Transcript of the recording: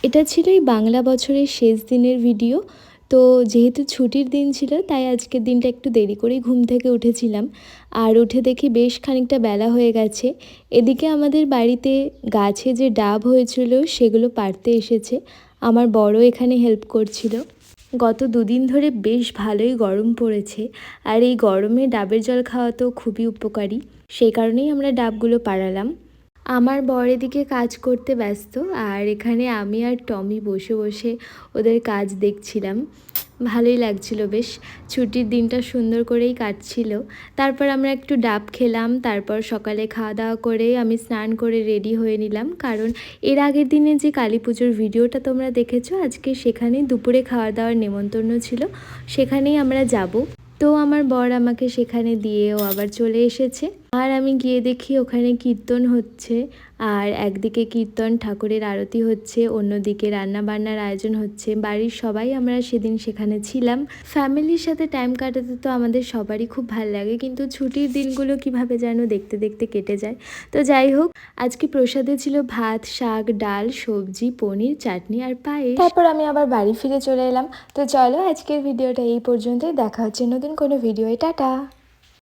এটা ছিল এই বাংলা বছরের শেষ দিনের ভিডিও। তো যেহেতু ছুটির দিন ছিল তাই আজকের দিনটা একটু দেরি করেই ঘুম থেকে উঠেছিলাম। আর উঠে দেখি বেশ খানিকটা বেলা হয়ে গেছে। এদিকে আমাদের বাড়িতে গাছে যে ডাব হয়েছিল সেগুলো পাড়তে এসেছে। আমার বড় এখানে হেল্প করছিল। গত দুদিন ধরে বেশ ভালোই গরম পড়েছে, আর এই গরমে ডাবের জল খাওয়া তো খুবই উপকারী। সেই কারণেই আমরা ডাবগুলো পাড়ালাম। আমার বর এদিকে কাজ করতে ব্যস্ত, আর এখানে আমি আর টমি বসে বসে ওদের কাজ দেখছিলাম। ভালোই লাগছিল বেশ। ছুটির দিনটা সুন্দর করেই কাটছিল। তারপর আমরা একটু ডাব খেলাম। তারপর সকালে খাওয়া দাওয়া করে আমি স্নান করে রেডি হয়ে নিলাম, কারণ এর আগের দিনে যে কালী পুজোর ভিডিওটা তোমরা দেখেছো, আজকে সেখানেই দুপুরে খাওয়া দাওয়ার নেমন্তন্ন ছিল, সেখানেই আমরা যাব। তো আমার বর আমাকে সেখানে দিয়েও আবার চলে এসেছে। আর আমি গিয়ে দেখি ওখানে কীর্তন হচ্ছে, আর একদিকে কীর্তন ঠাকুরের আরতি হচ্ছে, অন্যদিকে রান্না বান্নার আয়োজন হচ্ছে। বাড়ির সবাই আমরা সেদিন সেখানে ছিলাম। ফ্যামিলির সাথে টাইম কাটাতে তো আমাদের সবারই খুব ভালো লাগে, কিন্তু ছুটির দিনগুলো কিভাবে যেন দেখতে দেখতে কেটে যায়। তো যাই হোক, আজকে প্রসাদে ছিল ভাত, শাক, ডাল, সবজি, পনির, চাটনি আর পায়েস। তারপর আমি আবার বাড়ি ফিরে চলে এলাম। তো চলো আজকের ভিডিওটা এই পর্যন্তই। দেখা হচ্ছে নতুন কোনো ভিডিওয়। টাটা।